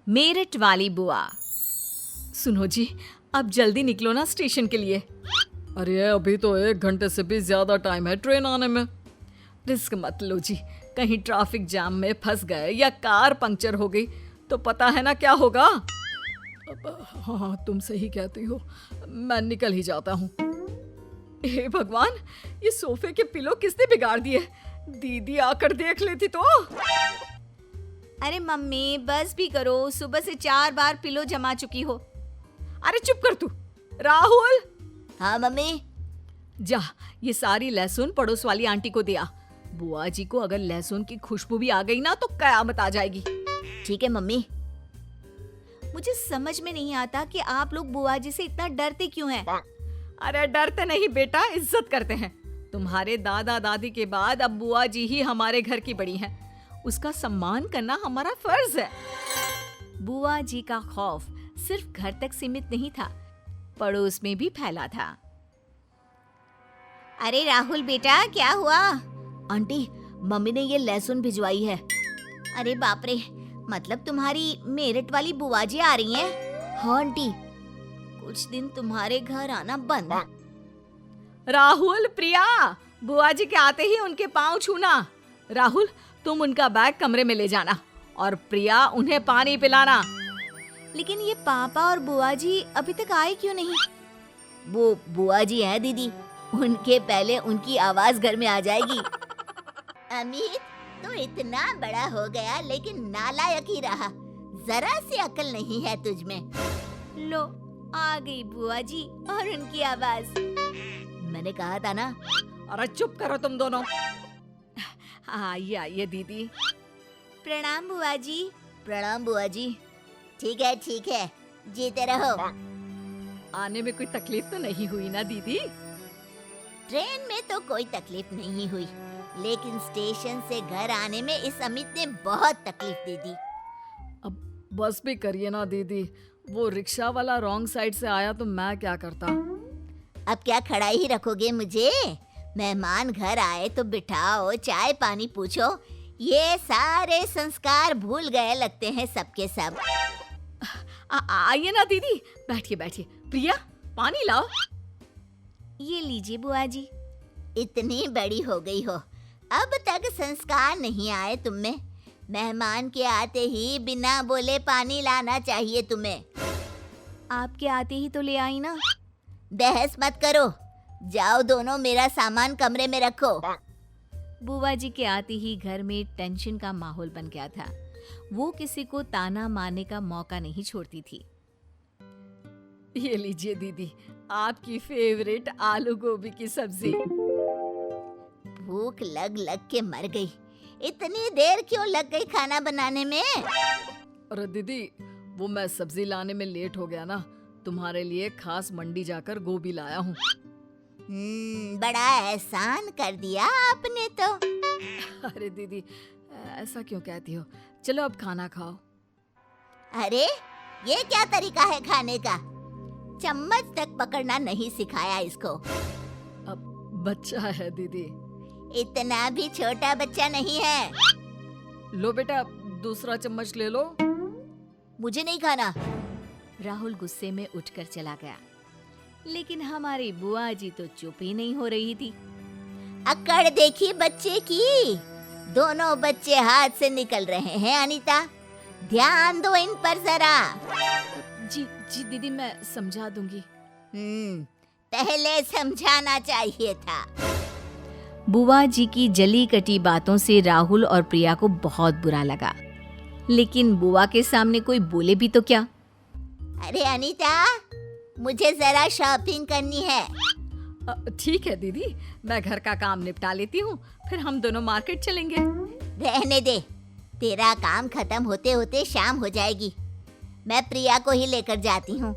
मेरठ वाली बुआ। सुनो जी, अब जल्दी निकलो ना स्टेशन के लिए। अरे अभी तो 1 घंटे से भी ज्यादा टाइम है ट्रेन आने में। रिस्क मत लो जी, कहीं ट्रैफिक जाम में फंस गए या कार पंक्चर हो गई तो पता है ना क्या होगा। हाँ तुम सही कहती हो, मैं निकल ही जाता हूँ। हे भगवान, ये सोफे के पिलो किसने बिगाड़ दिए? दीदी आकर देख लेती तो। अरे मम्मी बस भी करो, सुबह से 4 बार पिलो जमा चुकी हो। अरे चुप कर तू। राहुल। हाँ मम्मी। जा ये सारी लहसुन पड़ोस वाली आंटी को दिया। बुआ जी को अगर लहसुन की खुशबू भी आ गई ना तो कयामत आ जाएगी। ठीक है मम्मी। मुझे समझ में नहीं आता कि आप लोग बुआ जी से इतना डरते क्यों हैं? अरे डरते नहीं बेटा, इज्जत करते हैं। तुम्हारे दादा दादी के बाद अब बुआ जी ही हमारे घर की बड़ी हैं। उसका सम्मान करना हमारा फर्ज है। बुआ जी का खौफ सिर्फ घर तक सीमित नहीं था, पड़ोस में भी फैला था। अरे राहुल बेटा, क्या हुआ? आंटी, मम्मी ने ये लहसुन भिजवाई है। अरे बाप रे, मतलब तुम्हारी मेरठ वाली बुआ जी आ रही हैं? हाँ आंटी, कुछ दिन तुम्हारे घर आना बंद। राहुल, प्रिया, बुआ जी के आते ही उनके पांव छूना। राहुल, तुम उनका बैग कमरे में ले जाना और प्रिया उन्हें पानी पिलाना। लेकिन ये पापा और बुआ जी अभी तक आए क्यों नहीं? वो बुआ जी हैं दीदी, उनके पहले उनकी आवाज घर में आ जाएगी। अमित, तू इतना बड़ा हो गया लेकिन नालायक ही रहा। जरा सी अकल नहीं है तुझमें। लो, आ गई बुआ जी और उनकी आवाज। मैंने कहा था ना। अरे चुप करो तुम दोनों। आइए दीदी। प्रणाम बुआ जी। प्रणाम बुआ जी। ठीक है, जीते रहो। आने में कोई तकलीफ तो नहीं हुई ना दीदी? ट्रेन में तो कोई तकलीफ नहीं हुई, लेकिन स्टेशन से घर आने में इस अमित ने बहुत तकलीफ दे दी। अब बस भी करिए ना दीदी, वो रिक्शा वाला रॉन्ग साइड से आया तो मैं क्या करता। अब क्या खड़ा ही रखोगे मुझे? मेहमान घर आए तो बिठाओ, चाय पानी पूछो। ये सारे संस्कार भूल गए लगते हैं सबके सब। आइए ना दीदी, बैठिए। प्रिया, पानी लाओ। ये लीजिए बुआ जी। इतनी बड़ी हो गई हो, अब तक संस्कार नहीं आए तुम में। मेहमान के आते ही बिना बोले पानी लाना चाहिए तुम्हें। आपके आते ही तो ले आई ना। बहस मत करो, जाओ दोनों मेरा सामान कमरे में रखो। बुआ जी के आते ही घर में टेंशन का माहौल बन गया था। वो किसी को ताना मारने का मौका नहीं छोड़ती थी। ये लीजिए दीदी, आपकी फेवरेट आलू गोभी की सब्जी। भूख लग लग के मर गई। इतनी देर क्यों लग गई खाना बनाने में? अरे दीदी, वो मैं सब्जी लाने में लेट हो गया ना, तुम्हारे लिए खास मंडी जाकर गोभी लाया हूँ। बड़ा एहसान कर दिया आपने तो। अरे दीदी, ऐसा क्यों कहती हो? चलो अब खाना खाओ। अरे ये क्या तरीका है खाने का? चम्मच तक पकड़ना नहीं सिखाया इसको। अब बच्चा है दीदी। इतना भी छोटा बच्चा नहीं है। लो बेटा, दूसरा चम्मच ले लो। मुझे नहीं खाना। राहुल गुस्से में उठकर चला गया, लेकिन हमारी बुआ जी तो चुप ही नहीं हो रही थी। अकड़ देखी बच्चे की। दोनों बच्चे हाथ से निकल रहे हैं अनीता, ध्यान दो इन पर जरा। जी दीदी, मैं समझा दूंगी। पहले समझाना चाहिए था। बुआ जी की जली कटी बातों से राहुल और प्रिया को बहुत बुरा लगा, लेकिन बुआ के सामने कोई बोले भी तो क्या। अरे अनीता, मुझे जरा शॉपिंग करनी है। ठीक है दीदी, मैं घर का काम निपटा लेती हूँ, फिर हम दोनों मार्केट चलेंगे। रहने दे, तेरा काम खत्म होते होते शाम हो जाएगी। मैं प्रिया को ही लेकर जाती हूँ।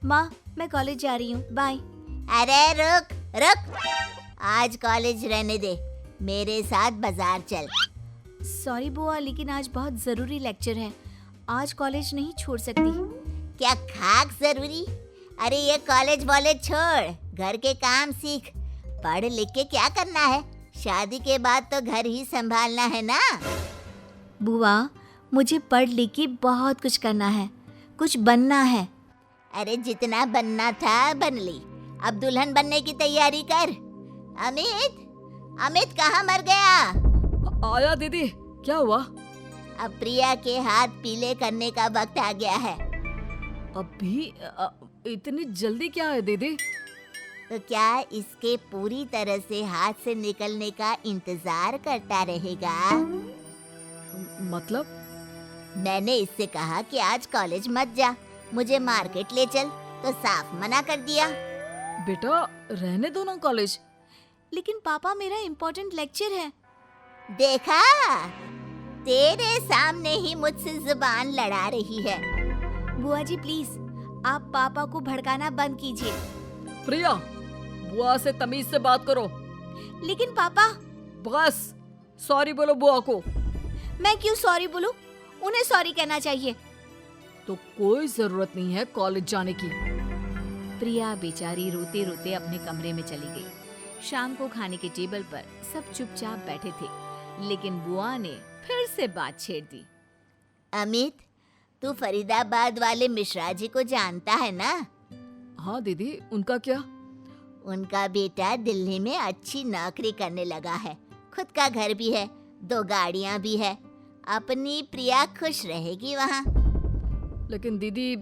माँ, मैं कॉलेज जा रही हूँ, बाय। अरे रुक, आज कॉलेज रहने दे, मेरे साथ बाजार चल। सॉरी बुआ, लेकिन आज बहुत जरूरी लेक्चर है, आज कॉलेज नहीं छोड़ सकती। क्या खाक जरूरी? अरे ये कॉलेज वॉलेज छोड़, घर के काम सीख। पढ़ लिख के क्या करना है? शादी के बाद तो घर ही संभालना है ना। बुआ, मुझे पढ़ लिख के बहुत कुछ करना है, कुछ बनना है। अरे जितना बनना था बन ली, अब दुल्हन बनने की तैयारी कर। अमित, अमित कहाँ मर गया? आया दीदी, क्या हुआ? अब प्रिया के हाथ पीले करने का वक्त आ गया है। अभी इतनी जल्दी क्या है दीदी? तो क्या इसके पूरी तरह से हाथ से निकलने का इंतजार करता रहेगा? मतलब? मैंने इससे कहा कि आज कॉलेज मत जा, मुझे मार्केट ले चल, तो साफ मना कर दिया। बेटा रहने दो ना कॉलेज। लेकिन पापा मेरा इम्पोर्टेंट लेक्चर है। देखा, तेरे सामने ही मुझसे जुबान लड़ा रही है। बुआ जी प्लीज, आप पापा को भड़काना बंद कीजिए। प्रिया, बुआ से तमीज से बात करो। लेकिन पापा। बस सॉरी बोलो बुआ को। मैं क्यों सॉरी बोलूं? उन्हें सॉरी कहना चाहिए। तो कोई जरूरत नहीं है कॉलेज जाने की। प्रिया बेचारी रोते रोते अपने कमरे में चली गई। शाम को खाने के टेबल पर सब चुपचाप बैठे थे, लेकिन बुआ ने फिर से बात छेड़ दी। अमित, तू फरीदाबाद वाले मिश्रा जी को जानता है ना? हाँ दीदी, उनका क्या? उनका बेटा दिल्ली में अच्छी नौकरी करने लगा है, खुद का घर भी है, 2 गाड़ियां भी है। अपनी प्रिया खुश रहेगी वहाँ। लेकिन दीदी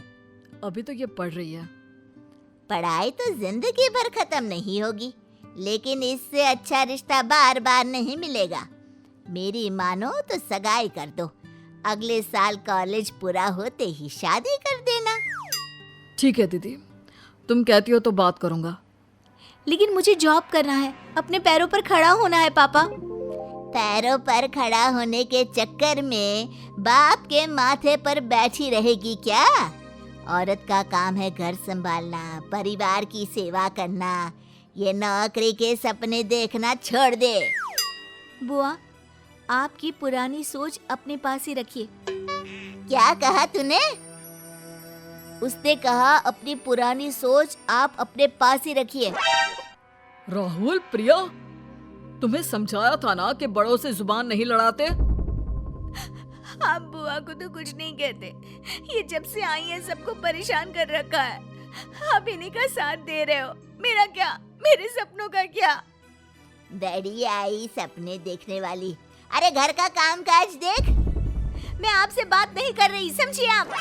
अभी तो ये पढ़ रही है। पढ़ाई तो जिंदगी भर खत्म नहीं होगी, लेकिन इससे अच्छा रिश्ता बार बार नहीं मिलेगा। मेरी मानो तो सगाई कर दो, अगले साल कॉलेज पूरा होते ही शादी कर देना। ठीक है दीदी, तुम कहती हो तो बात करूंगा। लेकिन मुझे जॉब करना है, अपने पैरों पर खड़ा होना है पापा। पैरों पर खड़ा होने के चक्कर में बाप के माथे पर बैठी रहेगी क्या? औरत का काम है घर संभालना, परिवार की सेवा करना। ये नौकरी के सपने देखना छोड़ दे। बुआ, आपकी पुरानी सोच अपने पास ही रखिए। क्या कहा तूने? उसने कहा अपनी पुरानी सोच आप अपने पास ही रखिए। राहुल, प्रिया, तुम्हें समझाया था ना कि बड़ों से जुबान नहीं लड़ाते। आप बुआ को तो कुछ नहीं कहते, ये जब से आई है सबको परेशान कर रखा है। आप इन्हीं का साथ दे रहे हो। मेरा क्या, मेरे सपनों का क्या? डैडी आई सपने देखने वाली। अरे घर का काम काज देख। मैं आपसे बात नहीं कर रही, समझिए आप।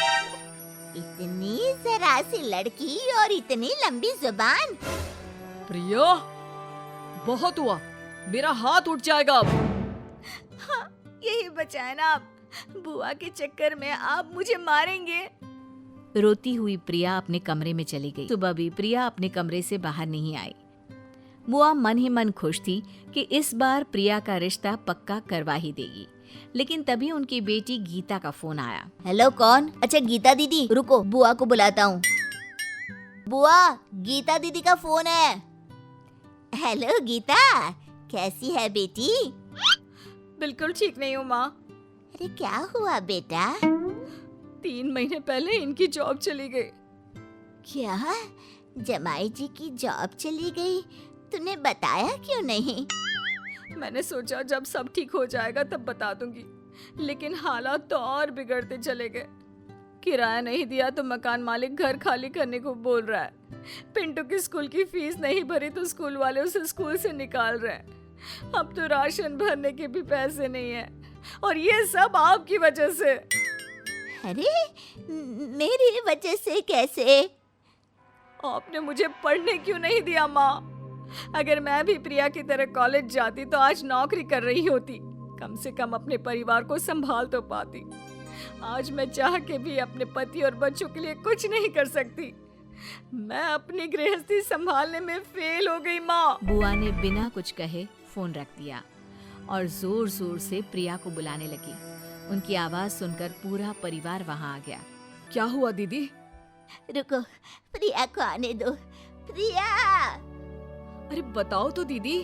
इतनी जरा सी लड़की और इतनी लंबी जुबान। प्रिया, बहुत हुआ, मेरा हाथ उठ जाएगा अब। हाँ, यही बचा है ना आप। बुआ के चक्कर में आप मुझे मारेंगे। रोती हुई प्रिया अपने कमरे में चली गई। सुबह भी प्रिया अपने कमरे से बाहर नहीं आई। बुआ मन ही मन खुश थी कि इस बार प्रिया का रिश्ता पक्का करवा ही देगी। लेकिन तभी उनकी बेटी गीता का फोन आया। हेलो, कौन? अच्छा गीता दीदी, रुको बुआ को बुलाता हूँ। बुआ, गीता दीदी का फोन है। हेलो गीता, कैसी है बेटी? बिल्कुल ठीक नहीं हूँ माँ। अरे क्या हुआ बेटा? 3 महीने पहले इनकी जॉब चली गई। क्या? जमाई जी की जॉब चली गई? तूने बताया क्यों नहीं? मैंने सोचा जब सब ठीक हो जाएगा तब बता दूंगी, लेकिन हालात तो और बिगड़ते चले गए। किराया नहीं दिया तो मकान मालिक घर खाली करने को बोल रहा है। पिंटू की स्कूल की फीस नहीं भरी तो स्कूल वाले उसे स्कूल से निकाल रहे हैं। अब तो राशन भरने के भी पैसे नहीं है, और ये सब आपकी वजह से। अरे मेरी वजह से कैसे? आपने मुझे पढ़ने क्यों नहीं दिया माँ? अगर मैं भी प्रिया की तरह कॉलेज जाती तो आज नौकरी कर रही होती, कम से कम अपने परिवार को संभाल तो पाती। आज मैं चाह के भी अपने पति और बच्चों के लिए कुछ नहीं कर सकती। मैं अपनी गृहस्थी संभालने में फेल हो गई माँ। बुआ ने बिना कुछ कहे फोन रख दिया और जोर जोर से प्रिया को बुलाने लगी। उनकी आवाज सुनकर पूरा परिवार वहाँ आ गया। क्या हुआ दीदी? रुको, प्रिया को आने दो। प्रिया! अरे बताओ तो दीदी।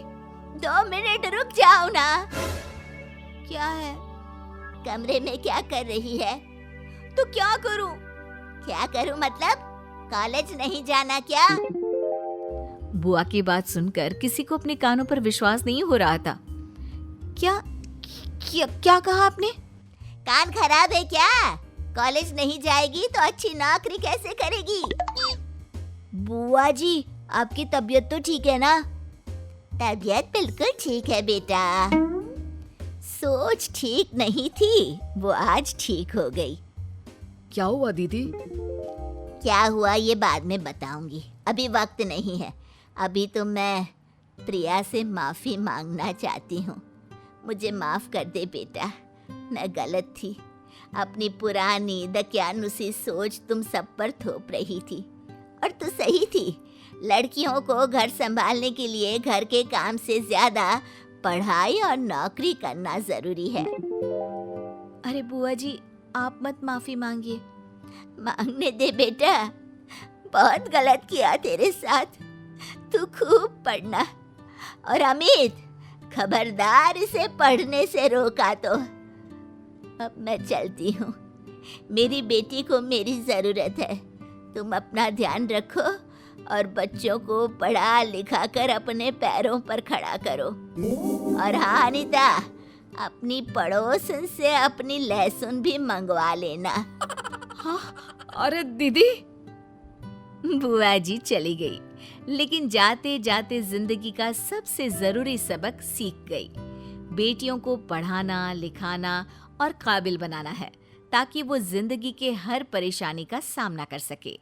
2 मिनट रुक जाओ ना। क्या है? कमरे में क्या कर रही है? तो क्या करूं? क्या करूं मतलब? कॉलेज नहीं जाना क्या? बुआ की बात सुनकर किसी को अपने कानों पर विश्वास नहीं हो रहा था। क्या क्या, क्या कहा आपने? कान खराब है क्या? कॉलेज नहीं जाएगी तो अच्छी नौकरी कैसे करेगी? बुआ जी, आपकी तबीयत तो ठीक है ना? तबीयत बिल्कुल ठीक है बेटा। सोच ठीक नहीं थी, वो आज ठीक हो गई। क्या हुआ दीदी? क्या हुआ ये बाद में बताऊंगी, अभी वक्त नहीं है। अभी तो मैं प्रिया से माफी मांगना चाहती हूँ। मुझे माफ कर दे बेटा, मैं गलत थी। अपनी पुरानी दकियानुसी सोच तुम सब पर थोप रही थी। और तू सही थी, लड़कियों को घर संभालने के लिए घर के काम से ज्यादा पढ़ाई और नौकरी करना जरूरी है। अरे बुआ जी, आप मत माफी मांगिए। मांगने दे बेटा, बहुत गलत किया तेरे साथ। तू खूब पढ़ना। और अमित, खबरदार इसे पढ़ने से रोका तो। अब मैं चलती हूँ, मेरी बेटी को मेरी जरूरत है। तुम अपना ध्यान रखो और बच्चों को पढ़ा लिखा कर अपने पैरों पर खड़ा करो। और हाँ अनीता, अपनी पड़ोसन से अपनी लहसुन भी मंगवा लेना। हाँ, अरे दीदी। बुआ जी चली गई, लेकिन जाते जाते जिंदगी का सबसे जरूरी सबक सीख गई। बेटियों को पढ़ाना, लिखाना और काबिल बनाना है, ताकि वो जिंदगी के हर परेशानी का सामना कर सके।